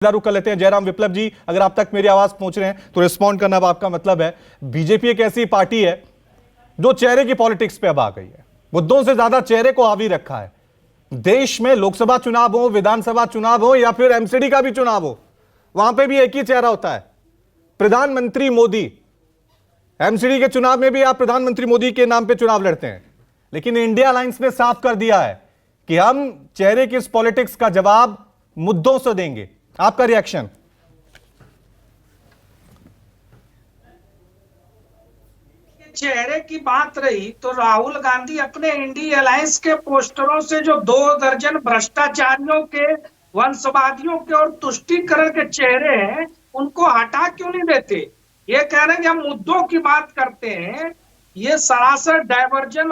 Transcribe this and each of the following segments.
रुक कर लेते हैं। जयराम विप्लव जी, अगर आप तक मेरी आवाज पहुंच रहे हैं तो रिस्पॉन्ड करना आपका मतलब है। बीजेपी एक ऐसी पार्टी है जो चेहरे की पॉलिटिक्स पे अब आ गई है, मुद्दों से ज्यादा चेहरे को हावी रखा है। देश में लोकसभा चुनाव हो, विधानसभा चुनाव हो या फिर एमसीडी का भी चुनाव हो, वहां पे भी एक ही चेहरा होता है, प्रधानमंत्री मोदी। एमसीडी के चुनाव में भी आप प्रधानमंत्री मोदी के नाम पे चुनाव लड़ते हैं, लेकिन इंडिया अलायंस ने साफ कर दिया है कि हम चेहरे की इस पॉलिटिक्स का जवाब मुद्दों से देंगे। आपका रिएक्शन? चेहरे की बात रही तो राहुल गांधी अपने इंडिया अलायंस के पोस्टरों से जो 2 दर्जन भ्रष्टाचारियों के, वंशवादियों के और तुष्टीकरण के चेहरे हैं, उनको हटा क्यों नहीं देते? ये कह रहे हैं कि हम मुद्दों की बात करते हैं। ये सरासर डाइवर्जन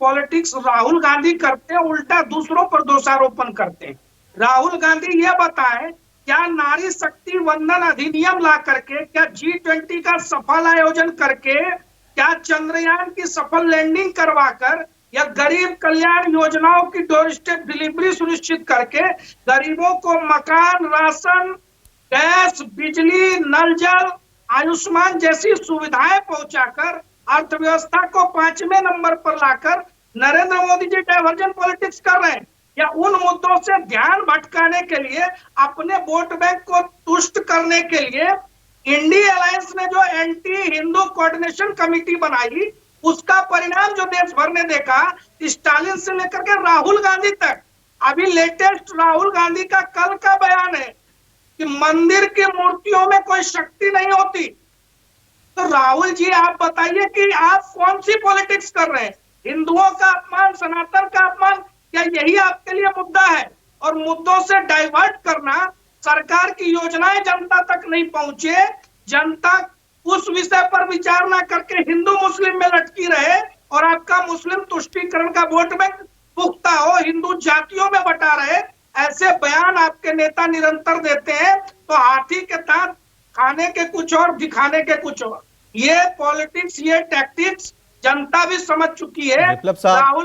पॉलिटिक्स राहुल गांधी करते हैं, उल्टा दूसरों पर दोषारोपण करते हैं। राहुल गांधी ये बताएं, क्या नारी शक्ति वंदन अधिनियम ला करके, क्या G20 का सफल आयोजन करके, क्या चंद्रयान की सफल लैंडिंग करवाकर, या गरीब कल्याण योजनाओं की डोर स्टेप डिलीवरी सुनिश्चित करके गरीबों को मकान, राशन, गैस, बिजली, नल जल, आयुष्मान जैसी सुविधाएं पहुंचाकर अर्थव्यवस्था को 5वें नंबर पर लाकर नरेंद्र मोदी जी डाइवर्जन पॉलिटिक्स कर रहे हैं? या उन मुद्दों से ध्यान भटकाने के लिए, अपने वोट बैंक को तुष्ट करने के लिए इंडिया अलायंस ने जो एंटी हिंदू कोऑर्डिनेशन कमेटी बनाई, उसका परिणाम जो देश भर ने देखा, स्टालिन से लेकर के राहुल गांधी तक। अभी लेटेस्ट राहुल गांधी का कल का बयान है कि मंदिर की मूर्तियों में कोई शक्ति नहीं होती। तो राहुल जी, आप बताइए कि आप कौन सी पॉलिटिक्स कर रहे हैं? हिंदुओं का अपमान, सनातन का अपमान, क्या यही आपके लिए मुद्दा है? और मुद्दों से डाइवर्ट करना, सरकार की योजनाएं जनता तक नहीं पहुंचे, जनता उस विषय पर विचार ना करके हिंदू मुस्लिम में लटकी रहे, और आपका मुस्लिम तुष्टीकरण का वोट बैंक पुख्ता हो, हिंदू जातियों में बटा रहे, ऐसे बयान आपके नेता निरंतर देते हैं। तो हाथी के दांत खाने के कुछ और, दिखाने के कुछ और। ये पॉलिटिक्स, ये टैक्टिक्स जनता भी समझ चुकी है। विप्लव साहब,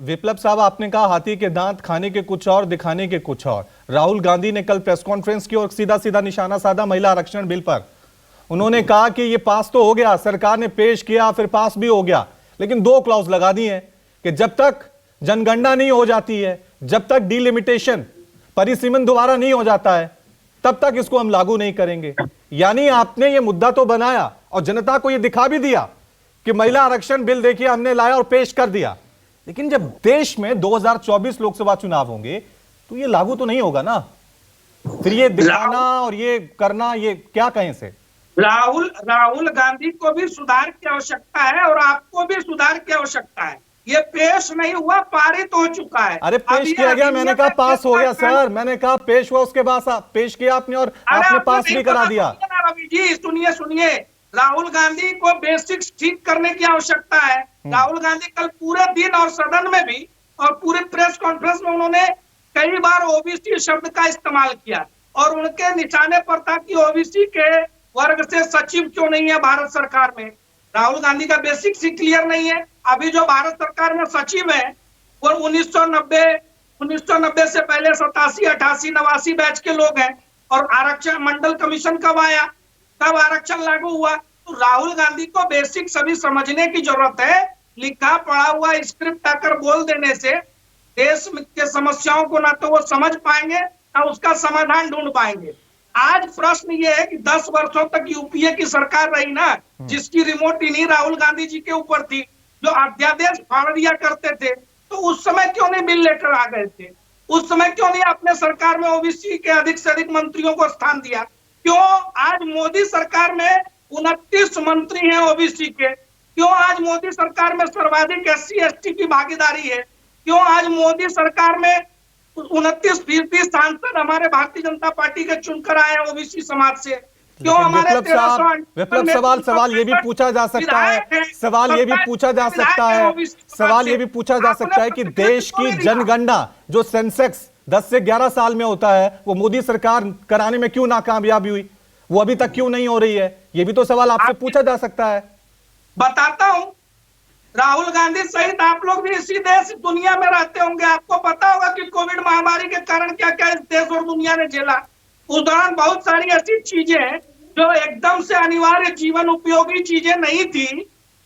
विप्लव साहब, आपने कहा हाथी के दांत खाने के कुछ और, दिखाने के कुछ और। राहुल गांधी ने कल प्रेस कॉन्फ्रेंस की और सीधा सीधा निशाना साधा महिला आरक्षण बिल पर। उन्होंने कहा कि ये पास तो हो गया, सरकार ने पेश किया, फिर पास भी हो गया, लेकिन 2 क्लॉज लगा दी हैं कि जब तक जनगणना नहीं हो जाती है, जब तक डिलिमिटेशन, परिसीमन दोबारा नहीं हो जाता है, तब तक इसको हम लागू नहीं करेंगे। यानी आपने ये मुद्दा तो बनाया और जनता को ये दिखा भी दिया कि महिला आरक्षण बिल देखिए हमने लाया और पेश कर दिया, लेकिन जब देश में 2024 लोकसभा चुनाव होंगे तो ये लागू तो नहीं होगा ना। फिर ये दिखाना और ये करना, ये क्या कहें से? राहुल गांधी को भी सुधार की आवश्यकता है और आपको भी सुधार की आवश्यकता है। ये पेश नहीं हुआ, पारित हो चुका है। अरे पेश किया गया, मैंने कहा पास हो गया सर, मैंने कहा पेश हुआ, उसके बाद पेश किया आपने और आपने पास भी करा दिया। रवि जी सुनिए, राहुल गांधी को बेसिक्स ठीक करने की आवश्यकता है। राहुल गांधी कल पूरे दिन और सदन में भी और पूरे प्रेस कॉन्फ्रेंस में उन्होंने कई बार ओबीसी शब्द का इस्तेमाल किया, और उनके निशाने पर था कि ओबीसी के वर्ग से सचिव क्यों नहीं है भारत सरकार में। राहुल गांधी का बेसिक्स ही क्लियर नहीं है। अभी जो भारत सरकार में सचिव है वो 1990 से पहले 87, 88, 89 बैच के लोग हैं। और आरक्षण मंडल कमीशन कब आया, तब आरक्षण लागू हुआ। तो राहुल गांधी को बेसिक सभी समझने की जरूरत है। लिखा पढ़ा हुआ स्क्रिप्ट आकर बोल देने से देश के समस्याओं को ना तो वो समझ पाएंगे, ना उसका समाधान ढूंढ पाएंगे। आज प्रश्न ये है कि 10 वर्षों तक यूपीए की सरकार रही ना, जिसकी रिमोट इन्हीं राहुल गांधी जी के ऊपर थी, जो अध्यादेश फाड़ दिया करते थे, तो उस समय क्यों नहीं बिल लेकर आ गए थे? उस समय क्यों नहीं अपने सरकार में ओबीसी के अधिक से अधिक मंत्रियों को स्थान दिया? क्यों आज मोदी सरकार में 29 मंत्री हैं ओबीसी के? क्यों आज मोदी सरकार में सर्वाधिक SC ST की भागीदारी है? क्यों आज मोदी सरकार में 29% सांसद हमारे भारतीय जनता पार्टी के चुनकर आए हैं ओबीसी समाज से? क्यों हमारे विप्लव सवाल ये भी पूछा जा सकता है, सवाल ये भी पूछा जा सकता है कि देश की जनगणना जो सेंसेक्स 10 से 11 साल में होता है, वो मोदी सरकार कराने में क्यों नाकामयाबी हुई, वो अभी तक क्यों नहीं हो रही है? ये भी तो सवाल आपसे पूछा जा सकता है। बताता हूं, राहुल गांधी सहित आप लोग भी इसी देश दुनिया में रहते होंगे, आपको पता होगा कि कोविड महामारी के कारण क्या क्या इस देश और दुनिया ने झेला। उस दौरान बहुत सारी ऐसी चीजें हैं जो एकदम से अनिवार्य जीवन उपयोगी चीजें नहीं थी,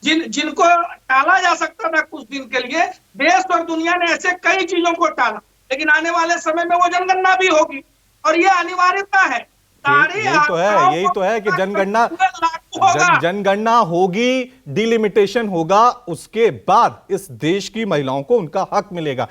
जिनको टाला जा सकता था कुछ दिन के लिए। देश और दुनिया ने ऐसे कई चीजों को टाला, लेकिन आने वाले समय में वो जनगणना भी होगी और ये अनिवार्यता है। यही तो है कि जनगणना होगी, डिलिमिटेशन होगा, उसके बाद इस देश की महिलाओं को उनका हक मिलेगा।